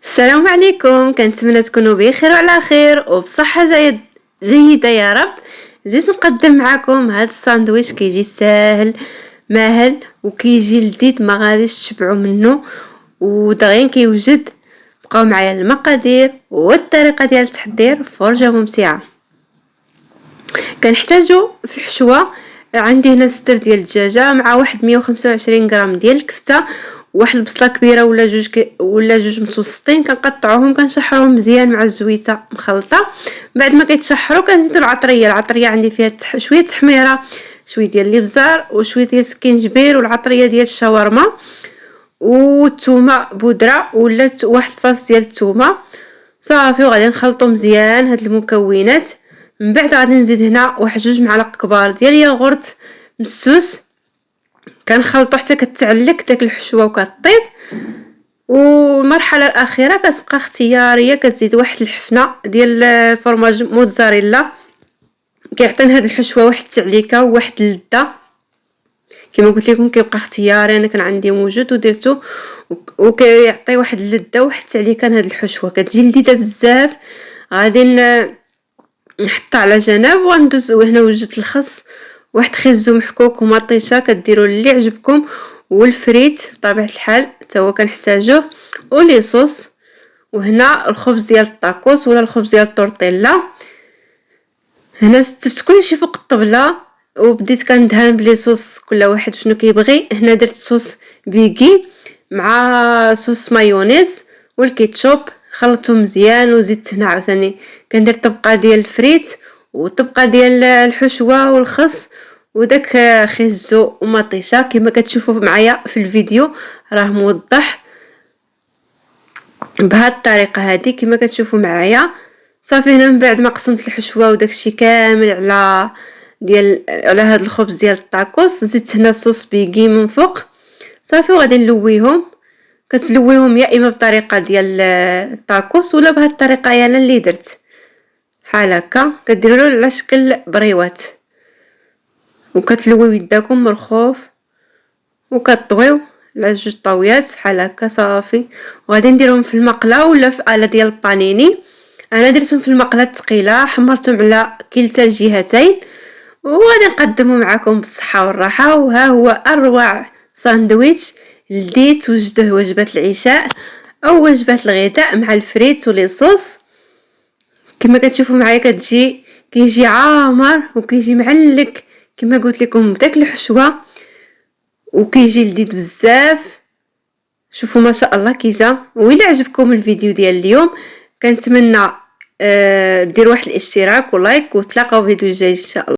السلام عليكم، كنتمنى تكونوا بخير وعلى خير وبصحه جيده يا رب. جيت نقدم معكم هذا الساندويتش كيجي ساهل ماهل وكيجي لذيذ، ما غاديش تشبعوا منه ودغيا كيوجد. بقاو معايا المقادير والطريقه ديال التحضير، فرجه ممتعه. كنحتاجو في الحشوه، عندي هنا صدر ديال الدجاجه مع واحد 125 غرام ديال الكفته، واحد البصله كبيره ولا جوج متوسطين كنقطعوهم كنشحروهم مزيان مع الزويته مخلطه. بعد ما كيتشحروا كنزيدوا العطريه عندي فيها شويه تحميره، شويه ديال الابزار وشويه ديال السكينجبير والعطريه ديال الشاورما والثومه بودره ولا واحد فاص ديال الثومه صافي. وغادي نخلطوا مزيان هاد المكونات. من بعد غادي نزيد هنا واحد 2 معالق كبار ديال ياغورت مسوس، كنخلطو حتى كتعلك داك الحشوه وكطيب. والمرحله الاخيره كتبقى اختياريه، كتزيد واحد الحفنه ديال فرماج موتزاريلا، كيعطينا هاد الحشوه واحد التعليكه وواحد اللذه. كما قلت لكم كيبقى اختياري، انا كان عندي موجود ودرته وكيعطي واحد اللذه وواحد التعليكه لهاد الحشوه، كتجي لذيذه بزاف. غادي نحطها على جنب وندوز. هنا وجدت الخس، واحد خيزو محكوك ومطيشه كديروا اللي عجبكم، والفريت بطبيعه الحال حتى هو كنحتاجوه، ولي صوص. وهنا الخبز ديال الطاكوس ولا الخبز ديال الطورتيلا. هنا ستفت كلشي فوق الطبله وبديت كندهن بلي صوص كل واحد شنو كيبغي. هنا درت صوص بيكي مع صوص مايونيز والكيتشوب، خلطتهم مزيان وزدت هنا عاوتاني كندير طبقه ديال الفريت وطبقه ديال الحشوه والخس وداك خيزو ومطيشه كما كتشوفوا معايا في الفيديو راه موضح بهذه الطريقه هذه كما كتشوفوا معايا. صافي هنا من بعد ما قسمت الحشوه وداكشي كامل على هذا الخبز ديال الطاكوس، زدت هنا صوص بيكي من فوق صافي. وغادي نلويهم، كتلويهم يا اما بطريقه ديال الطاكوس ولا بهذه الطريقه انا اللي درت بحال هكا، كديروا له على شكل بريوات وكتلويو يداكم مرخوف وكطويو على 2 طاويات بحال هكا صافي. وغادي نديرهم في المقله ولا في اله ديال البانيني. انا درتهم في المقله الثقيله، حمرتهم على كلتا الجهتين وغادي نقدمه معكم بالصحه والراحه. وها هو اروع ساندويتش لذيذ توجدوه وجبه العشاء او وجبه الغداء مع الفريت ولي صوص. كما كتشوفوا معايا كيجي عامر وكيجي معلك كما قلت لكم بداك الحشوه وكيجي لذيذ بزاف. شوفوا ما شاء الله كيجا. وإلا عجبكم الفيديو ديال اليوم كنتمنى ديروا واحد الاشتراك ولايك، وتلاقاو فيديو جاي ان شاء الله.